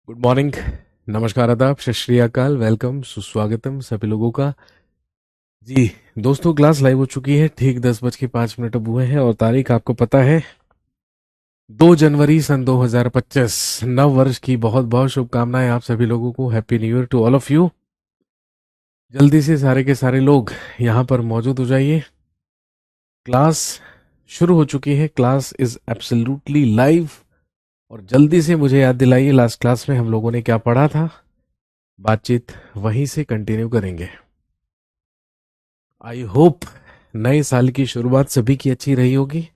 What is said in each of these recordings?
Good morning. नमस्कार, आदाब, सत श्री अकाल, वेलकम, सुस्वागतम सभी लोगों का। जी दोस्तों, क्लास लाइव हो चुकी है। ठीक 10:05 अब हुए हैं और तारीख आपको पता है 2 जनवरी सन 2025। नव वर्ष की बहुत बहुत शुभकामनाएं आप सभी लोगों को। Happy new year to all of you. जल्दी से सारे के सारे लोग यहाँ पर मौजूद हो जाइए। क्लास शुरू हो चुकी है। Class is absolutely live. और जल्दी से मुझे याद दिलाइए, लास्ट क्लास में हम लोगों ने क्या पढ़ा था। बातचीत वहीं से कंटिन्यू करेंगे। आई होप नए साल की शुरुआत सभी की अच्छी रही होगी।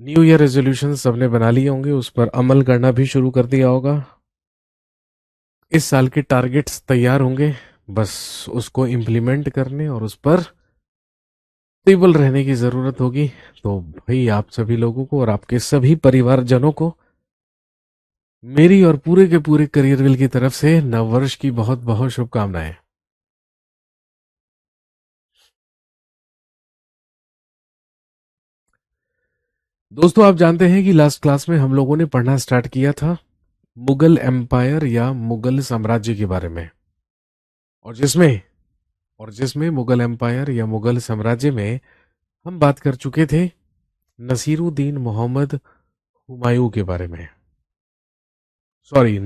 न्यू ईयर रेजोल्यूशन सबने बना लिए होंगे, उस पर अमल करना भी शुरू कर दिया होगा। इस साल के टारगेट्स तैयार होंगे, बस उसको इम्प्लीमेंट करने और उस पर स्टेबल रहने की जरूरत होगी। तो भाई, आप सभी लोगों को और आपके सभी परिवारजनों को मेरी और पूरे के पूरे करियर विल की तरफ से नववर्ष की बहुत बहुत शुभकामनाएं। दोस्तों, आप जानते हैं कि लास्ट क्लास में हम लोगों ने पढ़ना स्टार्ट किया था मुगल एम्पायर या मुगल साम्राज्य के बारे में। और जिसमें मुगल एम्पायर या मुगल साम्राज्य में हम बात कर चुके थे नसीरुद्दीन मोहम्मद हुमायूं के बारे में। सॉरी,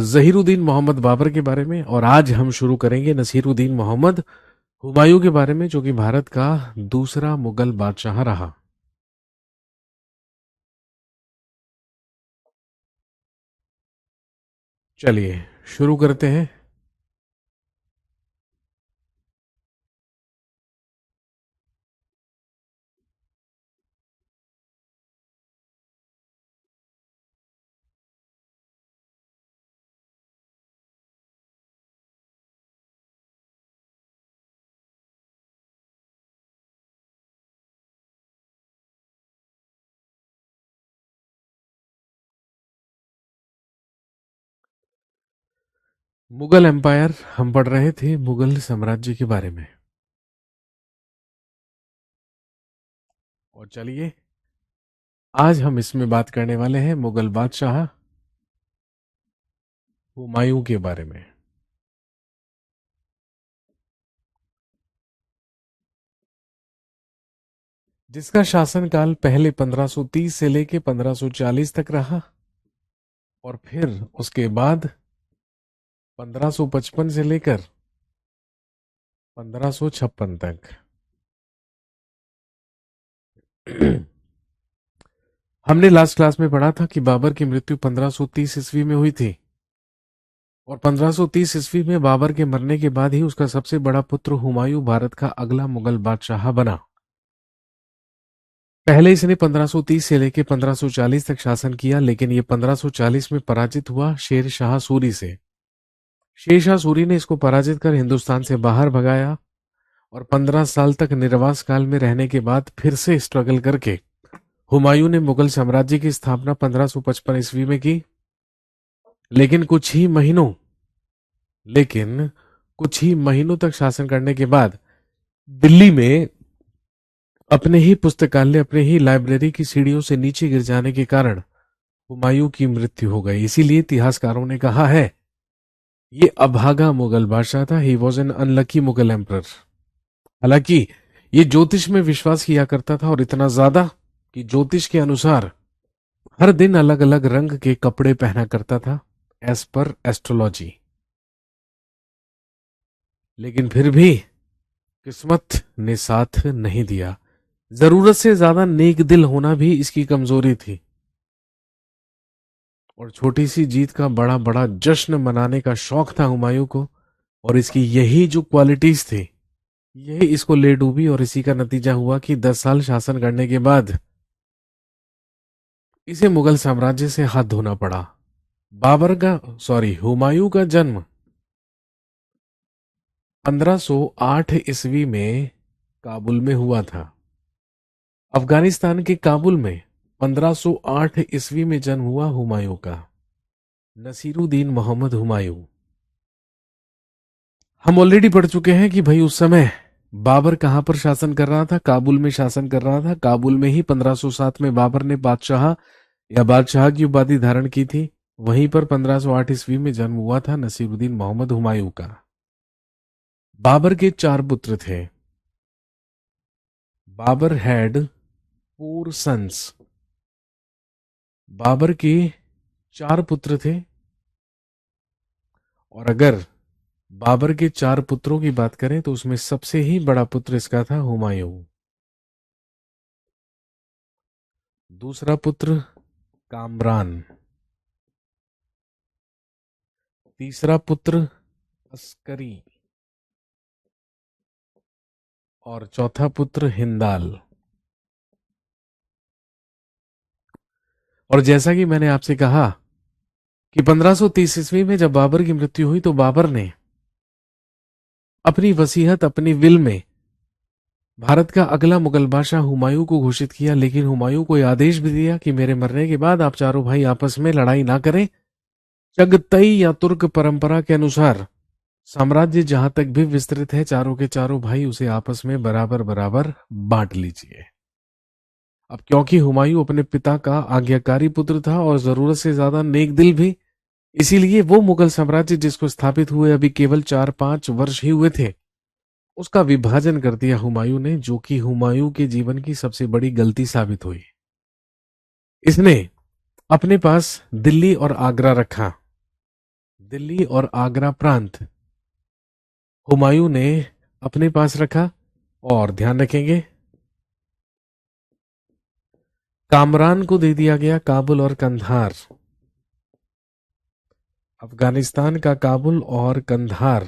जहीरुद्दीन मोहम्मद बाबर के बारे में। और आज हम शुरू करेंगे नसीरुद्दीन मोहम्मद हुमायूं के बारे में, जो कि भारत का दूसरा मुगल बादशाह रहा। चलिए शुरू करते हैं। मुगल एम्पायर हम पढ़ रहे थे, मुगल साम्राज्य के बारे में। और चलिए, आज हम इसमें बात करने वाले हैं मुगल बादशाह हुमायूं के बारे में। जिसका शासनकाल पहले 1530 से लेके 1540 तक रहा और फिर उसके बाद 1555 से लेकर 1556 तक। हमने लास्ट क्लास में पढ़ा था कि बाबर की मृत्यु 1530 ईस्वी में हुई थी और 1530 ईस्वी में बाबर के मरने के बाद ही उसका सबसे बड़ा पुत्र हुमायूं भारत का अगला मुगल बादशाह बना। पहले इसने 1530 से लेकर 1540 तक शासन किया, लेकिन ये 1540 में पराजित हुआ शेर शाह सूरी से। शेर शाह सूरी ने इसको पराजित कर हिंदुस्तान से बाहर भगाया और 15 साल तक निर्वास काल में रहने के बाद फिर से स्ट्रगल करके हुमायूं ने मुगल साम्राज्य की स्थापना 1555 ईस्वी में की। लेकिन कुछ ही महीनों तक शासन करने के बाद दिल्ली में अपने ही पुस्तकालय, अपने ही लाइब्रेरी की सीढ़ियों से नीचे गिर जाने के कारण हुमायूं की मृत्यु हो गई। इसीलिए इतिहासकारों ने कहा है ये अभागा मुगल बादशाह था। He was an unlucky Mughal emperor. हालांकि ये ज्योतिष में विश्वास किया करता था, और इतना ज्यादा कि ज्योतिष के अनुसार हर दिन अलग अलग रंग के कपड़े पहना करता था, एज पर एस्ट्रोलॉजी। लेकिन फिर भी किस्मत ने साथ नहीं दिया। जरूरत से ज्यादा नेक दिल होना भी इसकी कमजोरी थी और छोटी सी जीत का बड़ा बड़ा जश्न मनाने का शौक था हुमायूं को। और इसकी यही जो क्वालिटीज थी, यही इसको ले डूबी और इसी का नतीजा हुआ कि 10 साल शासन करने के बाद इसे मुगल साम्राज्य से हाथ धोना पड़ा। हुमायूं का जन्म 1508 ईस्वी में काबुल में हुआ था। अफगानिस्तान के काबुल में 1508 ईस्वी में जन्म हुआ हुमायूं का, नसीरुद्दीन मोहम्मद हुमायूं। हम ऑलरेडी पढ़ चुके हैं कि भाई उस समय बाबर कहां पर शासन कर रहा था। काबुल में शासन कर रहा था। काबुल में ही 1507 में बाबर ने बादशाह या बादशाह की उपाधि धारण की थी। वहीं पर 1508 ईस्वी में जन्म हुआ था नसीरुद्दीन मोहम्मद हुमायूं का। बाबर के 4 पुत्र थे। Babar had 4 sons. बाबर के 4 पुत्र थे। और अगर बाबर के 4 पुत्रों की बात करें तो उसमें सबसे ही बड़ा पुत्र इसका था हुमायूं। दूसरा पुत्र कामरान। तीसरा पुत्र अस्करी। और चौथा पुत्र हिंदाल। और जैसा कि मैंने आपसे कहा कि 1530 ईस्वी में जब बाबर की मृत्यु हुई तो बाबर ने अपनी वसीयत, अपनी विल में भारत का अगला मुगल बादशाह हुमायूं को घोषित किया, लेकिन हुमायूं को यह आदेश भी दिया कि मेरे मरने के बाद आप चारों भाई आपस में लड़ाई ना करें। चगतई या तुर्क परंपरा के अनुसार साम्राज्य जहां तक भी विस्तृत है, चारों के चारों भाई उसे आपस में बराबर बराबर बांट लीजिए। अब क्योंकि हुमायूं अपने पिता का आज्ञाकारी पुत्र था और जरूरत से ज्यादा नेक दिल भी, इसीलिए वो मुगल साम्राज्य जिसको स्थापित हुए अभी केवल 4-5 वर्ष ही हुए थे, उसका विभाजन कर दिया हुमायूं ने, जो कि हुमायूं के जीवन की सबसे बड़ी गलती साबित हुई। इसने अपने पास दिल्ली और आगरा रखा। दिल्ली और आगरा प्रांत हुमायूं ने अपने पास रखा। और ध्यान रखेंगे, कामरान को दे दिया गया काबुल और कंधार। अफगानिस्तान का काबुल और कंधार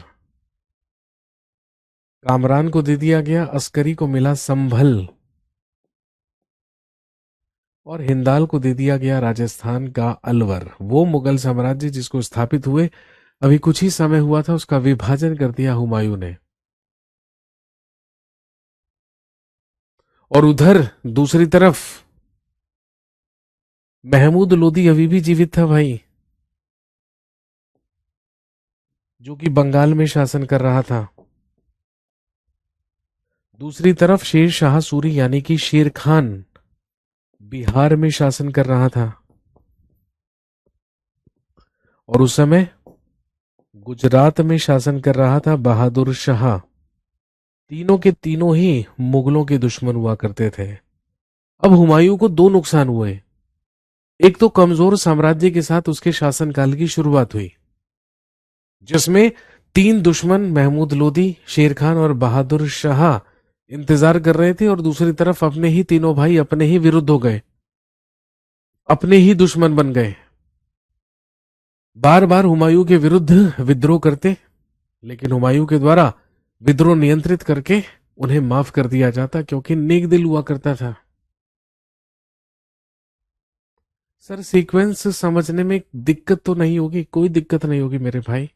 कामरान को दे दिया गया। अस्करी को मिला संभल। और हिंदाल को दे दिया गया राजस्थान का अलवर। वो मुगल साम्राज्य जिसको स्थापित हुए अभी कुछ ही समय हुआ था, उसका विभाजन कर दिया हुमायूं ने। और उधर दूसरी तरफ महमूद लोदी अभी भी जीवित था भाई, जो कि बंगाल में शासन कर रहा था। दूसरी तरफ शेर शाह सूरी यानी कि शेर खान बिहार में शासन कर रहा था। और उस समय गुजरात में शासन कर रहा था बहादुर शाह। तीनों के तीनों ही मुगलों के दुश्मन हुआ करते थे। अब हुमायूं को 2 नुकसान हुए। एक तो कमजोर साम्राज्य के साथ उसके शासनकाल की शुरुआत हुई, जिसमें 3 दुश्मन महमूद लोदी, शेर खान और बहादुर शाह इंतजार कर रहे थे। और दूसरी तरफ अपने ही तीनों भाई अपने ही विरुद्ध हो गए, अपने ही दुश्मन बन गए। बार बार हुमायूं के विरुद्ध विद्रोह करते, लेकिन हुमायूं के द्वारा विद्रोह नियंत्रित करके उन्हें माफ कर दिया जाता, क्योंकि नेक दिल हुआ करता था। सर सीक्वेंस समझने में दिक्कत तो नहीं होगी? कोई दिक्कत नहीं होगी मेरे भाई।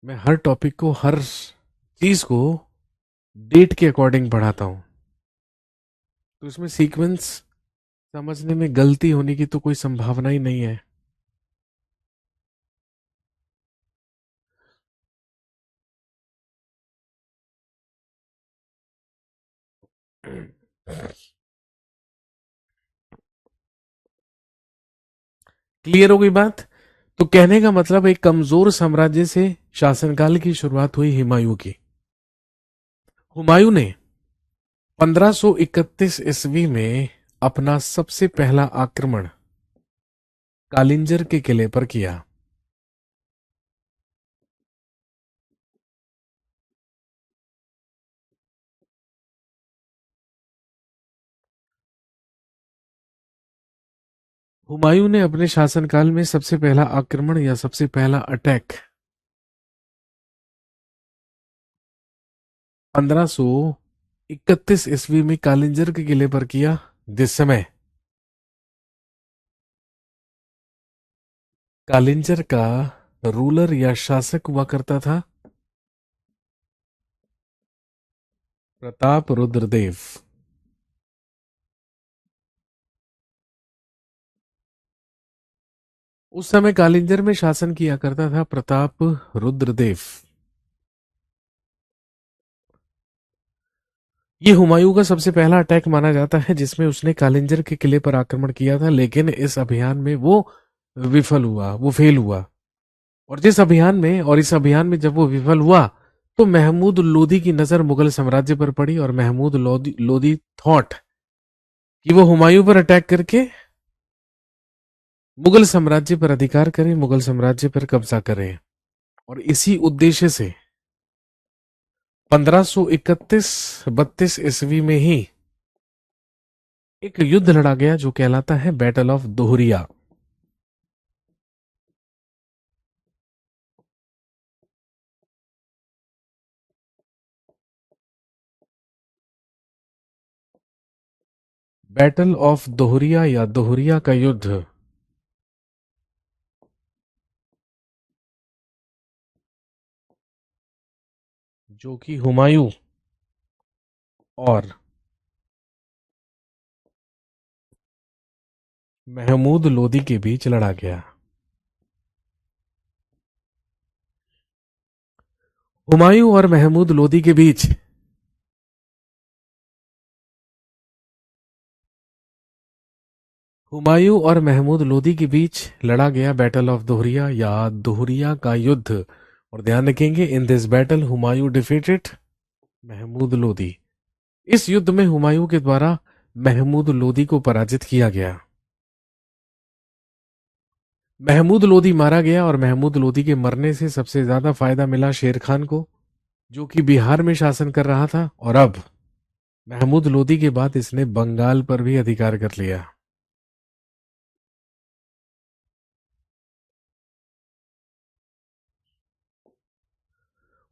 मैं हर टॉपिक को, हर चीज को डेट के अकॉर्डिंग पढ़ाता हूं, तो इसमें सीक्वेंस समझने में गलती होने की तो कोई संभावना ही नहीं है। क्लियर हो गई बात? तो कहने का मतलब एक कमजोर साम्राज्य से शासनकाल की शुरुआत हुई हुमायूं की। हुमायूं ने 1531 ईस्वी में अपना सबसे पहला आक्रमण कालिंजर के किले पर किया। हुमायूं ने अपने शासनकाल में सबसे पहला आक्रमण या सबसे पहला अटैक 1531 ईस्वी में कालिंजर के किले पर किया, जिस समय कालिंजर का रूलर या शासक हुआ करता था प्रताप रुद्रदेव। उस समय कालिंजर में शासन किया करता था प्रताप रुद्रदेव। ये हुमायूं का सबसे पहला अटैक माना जाता है, जिसमें उसने कालिंजर के किले पर आक्रमण किया था। लेकिन इस अभियान में वो विफल हुआ, वो फेल हुआ। और जिस अभियान में और इस अभियान में जब वो विफल हुआ, तो महमूद लोदी की नजर मुगल साम्राज्य पर पड़ी और महमूद लोदी थॉट कि वो हुमायूं पर अटैक करके मुगल साम्राज्य पर अधिकार करें, मुगल साम्राज्य पर कब्जा करें। और इसी उद्देश्य से 1531-32 ईस्वी में ही एक युद्ध लड़ा गया जो कहलाता है battle of Dohariya. Battle of Dohariya या दोहरिया का युद्ध जो कि हुमायूं और महमूद लोदी के बीच लड़ा गया। हुमायूं और महमूद लोदी के बीच हुमायूं और महमूद लोदी के बीच लड़ा गया बैटल ऑफ दोहरिया या दोहरिया का युद्ध। और ध्यान रखेंगे, in this battle Humayun defeated Mahmud Lodi. इस युद्ध में हुमायूं के द्वारा महमूद लोदी को पराजित किया गया। महमूद लोदी मारा गया और महमूद लोदी के मरने से सबसे ज्यादा फायदा मिला शेर खान को, जो कि बिहार में शासन कर रहा था। और अब महमूद लोदी के बाद इसने बंगाल पर भी अधिकार कर लिया।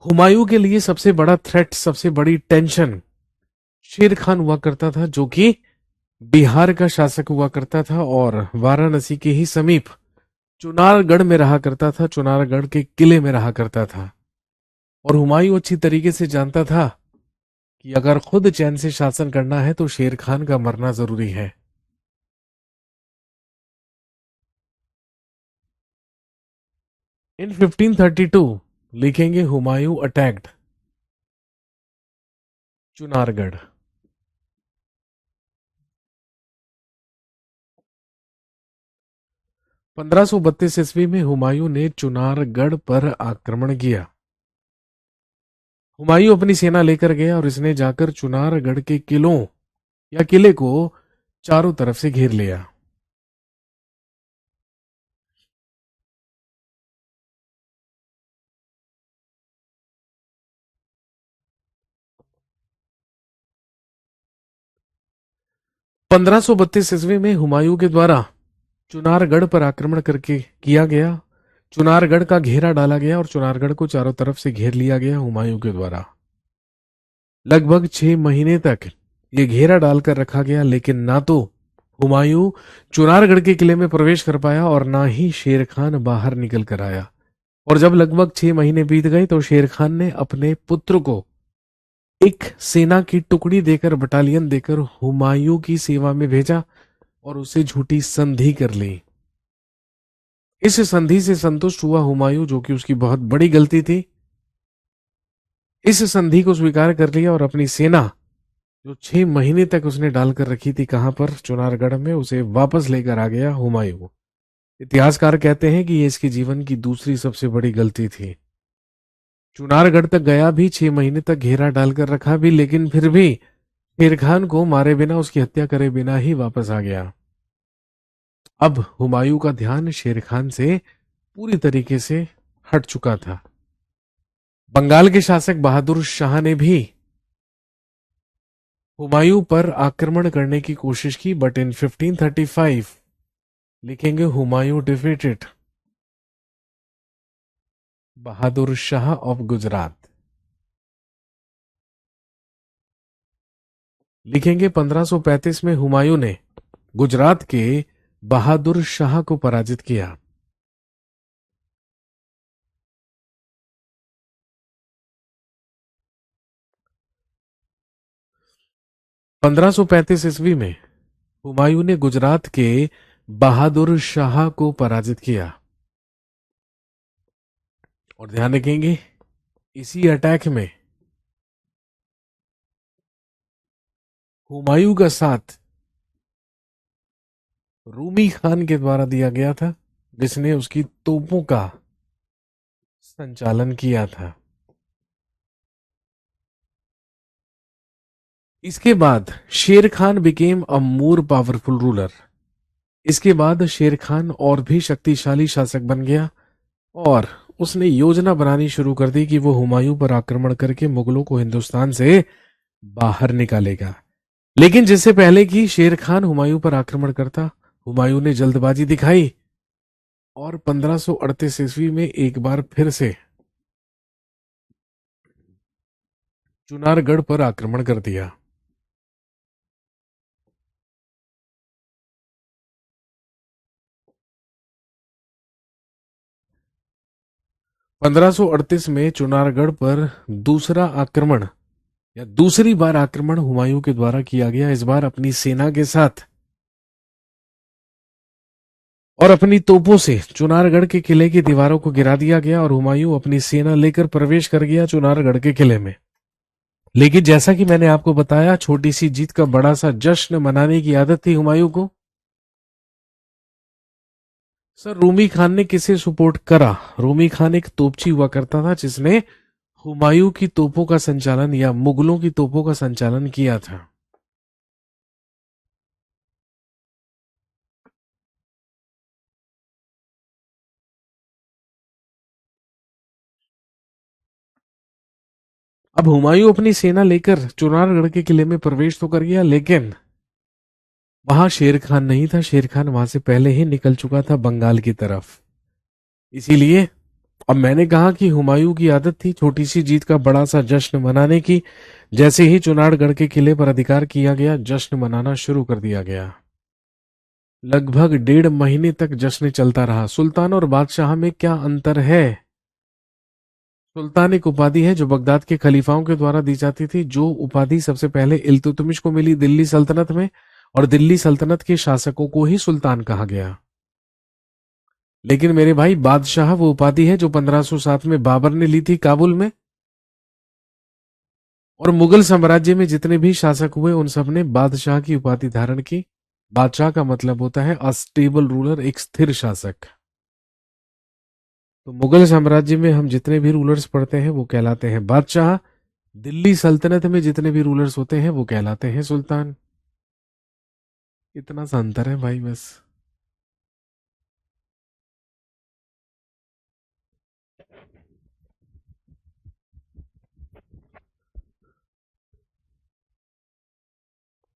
हुमायूं के लिए सबसे बड़ा थ्रेट, सबसे बड़ी टेंशन शेर खान हुआ करता था, जो कि बिहार का शासक हुआ करता था और वाराणसी के ही समीप चुनारगढ़ में रहा करता था, चुनारगढ़ के किले में रहा करता था। और हुमायूं अच्छी तरीके से जानता था कि अगर खुद चैन से शासन करना है तो शेर खान का मरना जरूरी है। इन 1532 लिखेंगे हुमायूं अटैक्ड चुनारगढ़। 1532 ईस्वी में हुमायूं ने चुनारगढ़ पर आक्रमण किया। हुमायूं अपनी सेना लेकर गया और इसने जाकर चुनारगढ़ के किलों या किले को चारों तरफ से घेर लिया। पंद्रह सौ बत्तीस ईस्वी में हुमायूं के द्वारा चुनारगढ़ पर आक्रमण करके किया गया। चुनारगढ़ का घेरा डाला गया और चुनारगढ़ को चारों तरफ से घेर लिया गया हुमायूं के द्वारा। लगभग 6 महीने तक ये घेरा डालकर रखा गया, लेकिन ना तो हुमायूं चुनारगढ़ के किले में प्रवेश कर पाया और ना ही शेर खान बाहर निकल कर आया। और जब लगभग 6 महीने बीत गए तो शेर खान ने अपने पुत्र को एक सेना की टुकड़ी देकर, बटालियन देकर हुमायूं की सेवा में भेजा और उसे झूठी संधि कर ली। इस संधि से संतुष्ट हुआ हुमायूं, जो कि उसकी बहुत बड़ी गलती थी, इस संधि को स्वीकार कर लिया और अपनी सेना जो 6 महीने तक उसने डालकर रखी थी कहां पर, चुनारगढ़ में, उसे वापस लेकर आ गया हुमायूं। इतिहासकार कहते हैं कि यह इसके जीवन की दूसरी सबसे बड़ी गलती थी। चुनारगढ़ तक गया भी, 6 महीने तक घेरा डालकर रखा भी, लेकिन फिर भी शेर खान को मारे बिना, उसकी हत्या करे बिना ही वापस आ गया। अब हुमायूं का ध्यान शेर खान से पूरी तरीके से हट चुका था। बंगाल के शासक बहादुर शाह ने भी हुमायूं पर आक्रमण करने की कोशिश की, बट इन 1535 लिखेंगे हुमायूं डिफीटेड बहादुर शाह ऑफ गुजरात। लिखेंगे 1535 में हुमायूं ने गुजरात के बहादुर शाह को पराजित किया। पंद्रह सौ पैंतीस ईस्वी में हुमायूं ने गुजरात के बहादुर शाह को पराजित किया। और ध्यान रखेंगे, इसी अटैक में हुमायूं का साथ रूमी खान के द्वारा दिया गया था। जिसने उसकी तोपों का संचालन किया था। इसके बाद शेर Khan became a more powerful ruler. इसके बाद शेर खान और भी शक्तिशाली शासक बन गया और उसने योजना बनानी शुरू कर दी कि वो हुमायूं पर आक्रमण करके मुगलों को हिंदुस्तान से बाहर निकालेगा। लेकिन जिससे पहले कि शेर खान हुमायूं पर आक्रमण करता, हुमायूं ने जल्दबाजी दिखाई और 1538 ईस्वी में एक बार फिर से चुनारगढ़ पर आक्रमण कर दिया। 1538 में चुनारगढ़ पर दूसरा आक्रमण या दूसरी बार आक्रमण हुमायूं के द्वारा किया गया। इस बार अपनी सेना के साथ और अपनी तोपों से चुनारगढ़ के किले की दीवारों को गिरा दिया गया और हुमायूं अपनी सेना लेकर प्रवेश कर गया चुनारगढ़ के किले में। लेकिन जैसा कि मैंने आपको बताया, छोटी सी जीत का बड़ा सा जश्न मनाने की आदत थी हुमायूं को। सर, रूमी खान ने किसे सपोर्ट करा? रूमी खान एक तोपची हुआ करता था जिसने हुमायूं की तोपों का संचालन या मुगलों की तोपों का संचालन किया था। अब हुमायूं अपनी सेना लेकर चुनारगढ़ के किले में प्रवेश तो कर गया, लेकिन वहां शेर खान नहीं था। शेर खान वहां से पहले ही निकल चुका था बंगाल की तरफ। इसीलिए अब मैंने कहा कि हुमायूं की आदत थी छोटी सी जीत का बड़ा सा जश्न मनाने की। जैसे ही चुनारगढ़ के किले पर अधिकार किया गया, जश्न मनाना शुरू कर दिया गया। लगभग 1.5 महीने तक जश्न चलता रहा। सुल्तान और बादशाह में क्या अंतर है? सुल्तान एक उपाधि है जो बगदाद के खलीफाओं के द्वारा दी जाती थी, जो उपाधि सबसे पहले इल्तुतमिश को मिली दिल्ली सल्तनत में, और दिल्ली सल्तनत के शासकों को ही सुल्तान कहा गया। लेकिन मेरे भाई, बादशाह वो उपाधि है जो 1507 में बाबर ने ली थी काबुल में। और मुगल साम्राज्य में जितने भी शासक हुए उन सब ने बादशाह की उपाधि धारण की। बादशाह का मतलब होता है अस्टेबल रूलर, एक स्थिर शासक। तो मुगल साम्राज्य में हम जितने भी रूलर्स पढ़ते हैं वो कहलाते हैं बादशाह। दिल्ली सल्तनत में जितने भी रूलर्स होते हैं वो कहलाते हैं सुल्तान। इतना सा अंतर है भाई, बस।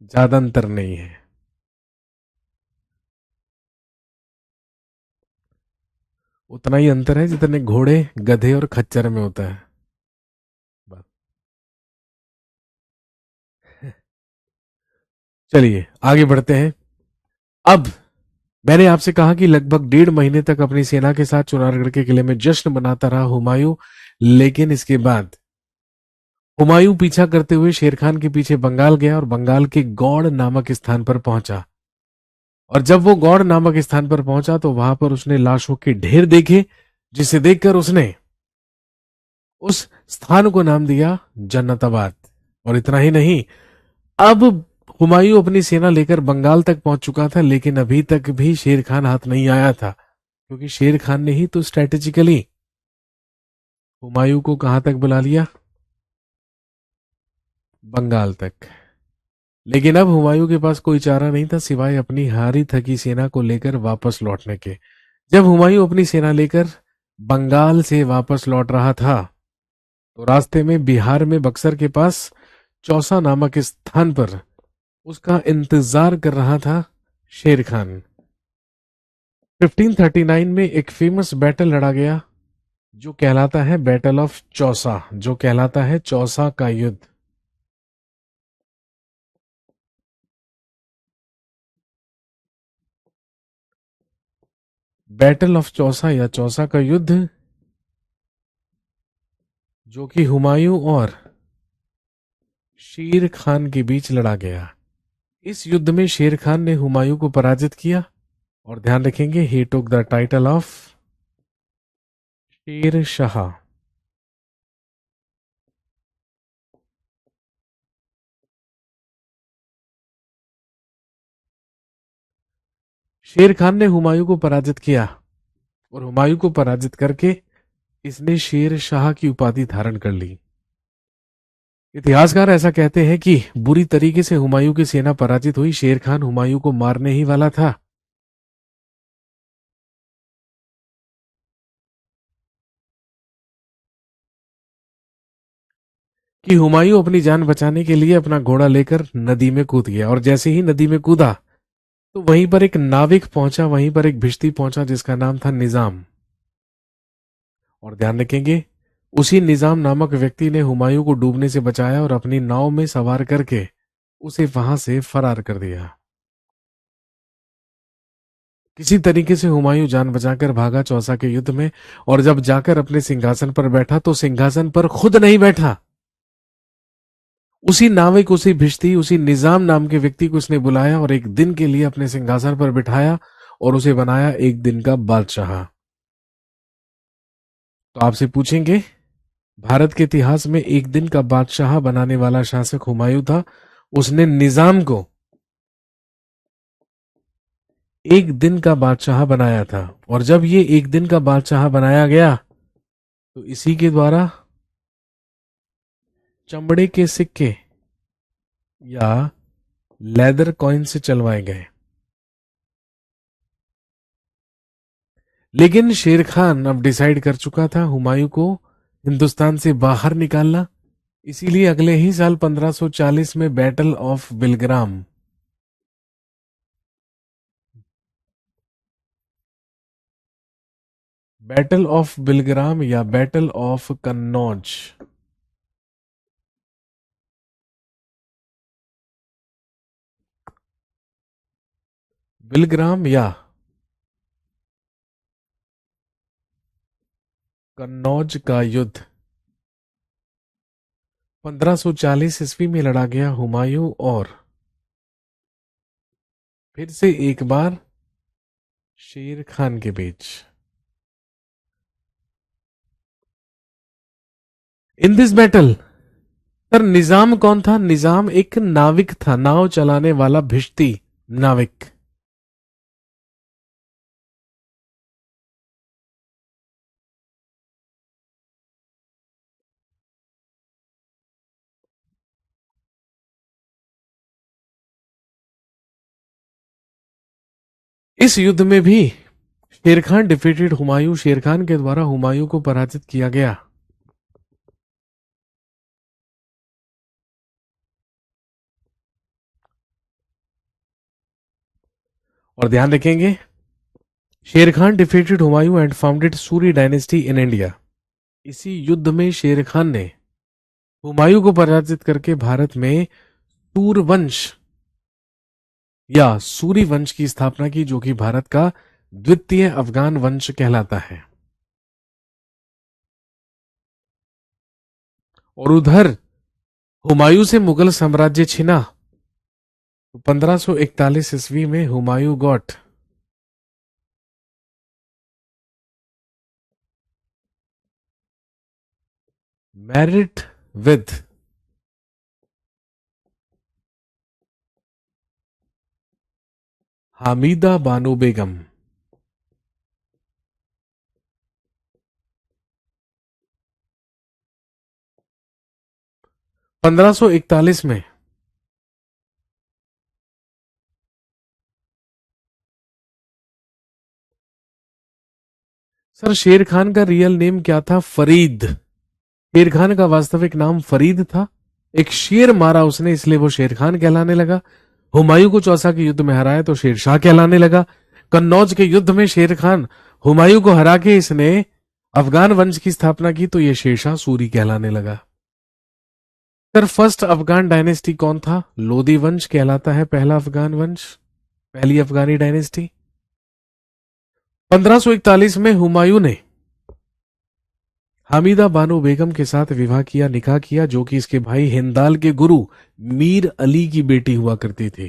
ज्यादा अंतर नहीं है। उतना ही अंतर है जितने घोड़े, गधे और खच्चर में होता है। बस। चलिए आगे बढ़ते हैं। अब मैंने आपसे कहा कि लगभग 1.5 महीने तक अपनी सेना के साथ चुनारगढ़ के किले में जश्न मनाता रहा हुमायूं। लेकिन इसके बाद हुमायूं पीछा करते हुए शेर खान के पीछे बंगाल गया और बंगाल के गौड़ नामक स्थान पर पहुंचा। और जब वो गौड़ नामक स्थान पर पहुंचा तो वहां पर उसने लाशों के ढेर देखे, जिसे देखकर उसने उस स्थान को नाम दिया जन्नताबाद। और इतना ही नहीं, अब हुमायूं अपनी सेना लेकर बंगाल तक पहुंच चुका था, लेकिन अभी तक भी शेर खान हाथ नहीं आया था, क्योंकि शेर खान ने ही तो स्ट्रेटेजिकली हुमायूं को कहां तक बुला लिया? बंगाल तक। लेकिन अब हुमायूं के पास कोई चारा नहीं था सिवाय अपनी हारी थकी सेना को लेकर वापस लौटने के। जब हुमायूं अपनी सेना लेकर बंगाल से वापस लौट रहा था तो रास्ते में बिहार में बक्सर के पास चौसा नामक स्थान पर उसका इंतजार कर रहा था शेर खान। 1539 में एक फेमस बैटल लड़ा गया जो कहलाता है बैटल ऑफ चौसा, जो कहलाता है चौसा का युद्ध। बैटल ऑफ चौसा या चौसा का युद्ध, जो कि हुमायूं और शेर खान के बीच लड़ा गया। इस युद्ध में शेर खान ने हुमायूं को पराजित किया। और ध्यान रखेंगे, ही took the title of Sher Shah. शेर खान ने हुमायूं को पराजित किया और हुमायूं को पराजित करके इसने शेर शाह की उपाधि धारण कर ली। इतिहासकार ऐसा कहते हैं कि बुरी तरीके से हुमायूं की सेना पराजित हुई। शेर खान हुमायूं को मारने ही वाला था। कि हुमायूं अपनी जान बचाने के लिए अपना घोड़ा लेकर नदी में कूद गया, और जैसे ही नदी में कूदा तो वहीं पर एक नाविक पहुंचा, वहीं पर एक भिश्ती पहुंचा जिसका नाम था निजाम। और ध्यान रखेंगे, उसी निजाम नामक व्यक्ति ने हुमायूं को डूबने से बचाया और अपनी नाव में सवार करके उसे वहां से फरार कर दिया। किसी तरीके से हुमायूं जान बचाकर भागा चौसा के युद्ध में, और जब जाकर अपने सिंहासन पर बैठा तो सिंहासन पर खुद नहीं बैठा। उसी नाविक, उसी भिश्ती, उसी निजाम नाम के व्यक्ति को उसने बुलाया और एक दिन के लिए अपने सिंहासन पर बिठाया और उसे बनाया एक दिन का बादशाह। तो आपसे पूछेंगे, भारत के इतिहास में एक दिन का बादशाह बनाने वाला शासक हुमायूं था। उसने निजाम को एक दिन का बादशाह बनाया था, और जब ये एक दिन का बादशाह बनाया गया तो इसी के द्वारा चमड़े के सिक्के या लेदर कॉइन से चलवाए गए। लेकिन शेर खान अब डिसाइड कर चुका था हुमायूं को हिंदुस्तान से बाहर निकालना। इसीलिए अगले ही साल 1540 में battle of Bilgram, battle of Bilgram या बैटल ऑफ कन्नौज, बिलग्राम या कन्नौज का युद्ध 1540 ईस्वी में लड़ा गया हुमायूं और फिर से एक बार शेर खान के बीच। इन दिस बैटल, पर निजाम कौन था? निजाम एक नाविक था, नाव चलाने वाला भिश्ती नाविक। इस युद्ध में भी शेर खान डिफीटेड हुमायूं, शेर खान के द्वारा हुमायूं को पराजित किया गया। और ध्यान रखेंगे, शेर Khan defeated Humayun and founded Suri dynasty in India. इसी युद्ध में शेर खान ने हुमायूं को पराजित करके भारत में सूरवंश या सूरी वंश की स्थापना की, जो कि भारत का द्वितीय अफगान वंश कहलाता है। और उधर हुमायूं से मुगल साम्राज्य छिना। 1541 ईस्वी में Humayun got married with Hamida Bano Begum. 1541 में सर, शेर खान का रियल नेम क्या था? फरीद। शेर खान का वास्तविक नाम फरीद था। एक शेर मारा उसने, इसलिए वो शेर खान कहलाने लगा। हुमायूं को चौसा के युद्ध में हराया तो शेर शाह कहलाने लगा। कन्नौज के युद्ध में शेर खान हुमायूं को हरा के इसने अफगान वंश की स्थापना की, तो ये शेरशाह सूरी कहलाने लगा। सर, फर्स्ट अफगान डायनेस्टी कौन था? लोदी वंश कहलाता है पहला अफगान वंश, पहली अफगानी डायनेस्टी। 1541 में हुमायूं ने हामिदा बानो बेगम के साथ विवाह किया, निकाह किया, जो कि इसके भाई हिंदाल के गुरु मीर अली की बेटी हुआ करती थी।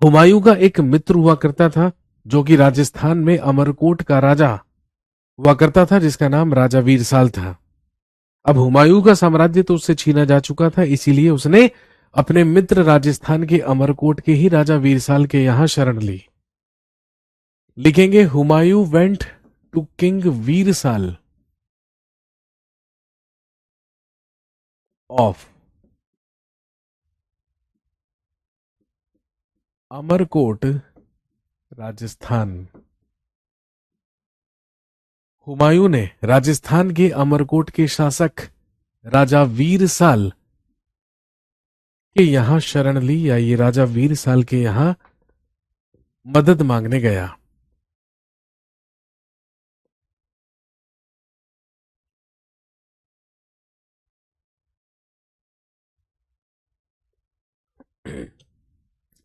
हुमायूं का एक मित्र हुआ करता था जो कि राजस्थान में अमरकोट का राजा हुआ करता था, जिसका नाम राजा वीरसाल था। अब हुमायूं का साम्राज्य तो उससे छीना जा चुका था, इसीलिए उसने अपने मित्र राजस्थान के अमरकोट के ही राजा वीरसाल के यहां शरण ली। लिखेंगे Humayun went to king Virsal of Amarkot Rajasthan. Humayun ने राजस्थान के अमरकोट के शासक राजा वीरसाल के यहां शरण ली, या ये राजा वीरसाल के यहां मदद मांगने गया।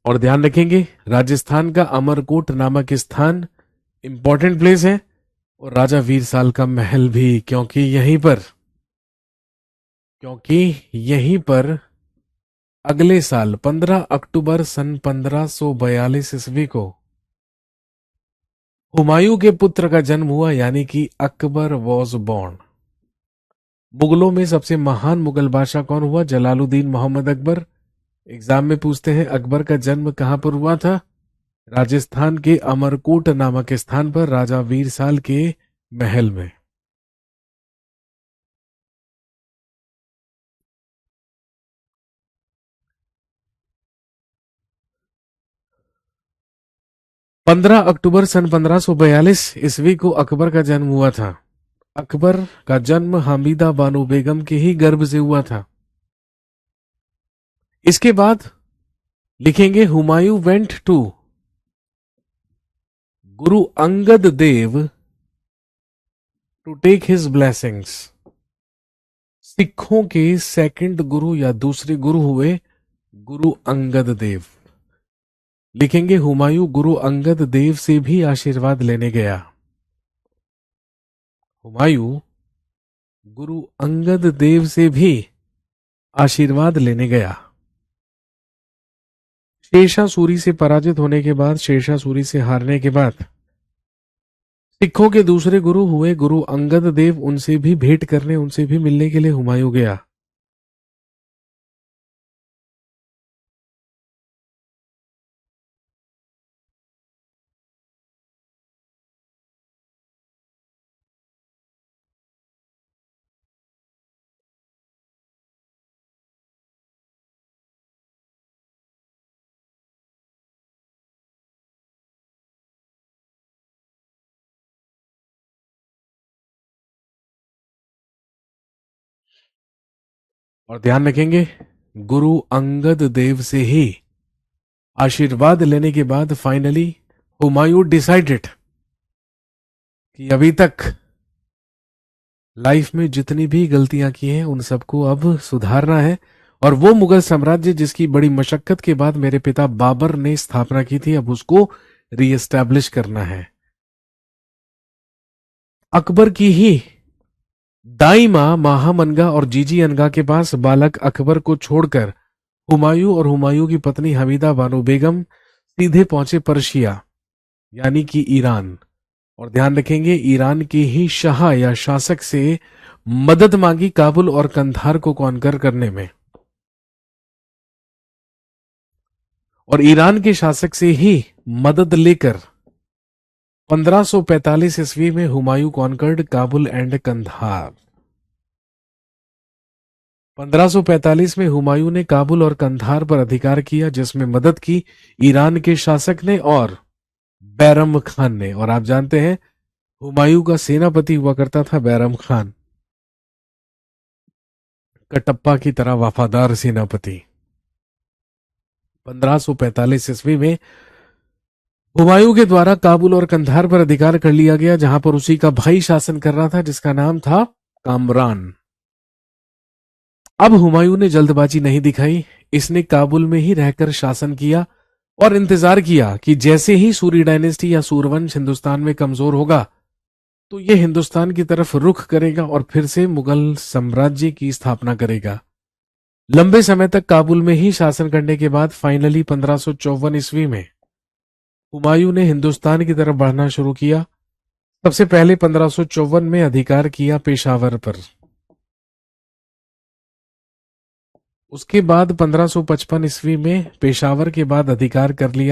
और ध्यान रखेंगे, राजस्थान का अमरकोट नामक स्थान इंपॉर्टेंट प्लेस है, और राजा वीरसाल का महल भी, क्योंकि यहीं पर अगले साल 15 अक्टूबर सन 1542 ईस्वी को हुमायूं के पुत्र का जन्म हुआ, यानी कि अकबर वॉज बॉर्न। मुगलों में सबसे महान मुगल बादशाह कौन हुआ? जलालुद्दीन मोहम्मद अकबर। एग्जाम में पूछते हैं अकबर का जन्म कहां पर हुआ था? राजस्थान के अमरकोट नामक स्थान पर, राजा वीरसाल के महल में। पंद्रह अक्टूबर सन 1542 ईस्वी को अकबर का जन्म हुआ था। अकबर का जन्म हमीदा बानो बेगम के ही गर्भ से हुआ था। इसके बाद लिखेंगे Humayun went to Guru Angad Dev to take his blessings. सिखों के सेकंड गुरु या दूसरे गुरु हुए गुरु अंगद देव। लिखेंगे हुमायूं गुरु अंगद देव से भी आशीर्वाद लेने गया। हुमायूं गुरु अंगद देव से भी आशीर्वाद लेने गया। शेरशाह सूरी से पराजित होने के बाद, शेरशाह सूरी से हारने के बाद सिखों के दूसरे गुरु हुए गुरु अंगद देव, उनसे भी भेंट करने, उनसे भी मिलने के लिए हुमायूं गया। और ध्यान रखेंगे, गुरु अंगद देव से ही आशीर्वाद लेने के बाद फाइनली हुमायूं डिसाइडेड कि अभी तक लाइफ में जितनी भी गलतियां की हैं उन सबको अब सुधारना है, और वो मुगल साम्राज्य जिसकी बड़ी मशक्कत के बाद मेरे पिता बाबर ने स्थापना की थी, अब उसको रीएस्टैब्लिश करना है। अकबर की ही दाई मां महामनगा और जीजी अनगा के पास बालक अकबर को छोड़कर हुमायूं और हुमायूं की पत्नी हमीदा बानो बेगम सीधे पहुंचे पर्शिया, यानी कि ईरान। और ध्यान रखेंगे, ईरान के ही शाह या शासक से मदद मांगी काबुल और कंधार को कॉन्कर करने में, और ईरान के शासक से ही मदद लेकर 1545 ईस्वी में हुमायूं कॉन्कर्ड काबुल एंड कंधार। 1545 में हुमायूं ने काबुल और कंधार पर अधिकार किया, जिसमें मदद की ईरान के शासक ने और बैरम खान ने। और आप जानते हैं हुमायूं का सेनापति हुआ करता था बैरम खान, कटप्पा की तरह वफादार सेनापति। 1545 ईस्वी में हुमायूं के द्वारा काबुल और कंधार पर अधिकार कर लिया गया, जहां पर उसी का भाई शासन कर रहा था, जिसका नाम था कामरान। अब हुमायूं ने जल्दबाजी नहीं दिखाई, इसने काबुल में ही रहकर शासन किया और इंतजार किया कि जैसे ही सूरी डायनेस्टी या सूरवंश हिंदुस्तान में कमजोर होगा तो यह हिंदुस्तान की तरफ रुख करेगा और फिर से मुगल साम्राज्य की स्थापना करेगा। लंबे समय तक काबुल में ही शासन करने के बाद फाइनली 1554 ईस्वी में हुमायूं ने हिंदुस्तान की तरफ बढ़ना शुरू किया। सबसे पहले 1554 में अधिकार किया पेशावर पर। उसके बाद 1555 ईस्वी में पेशावर के बाद अधिकार कर लिया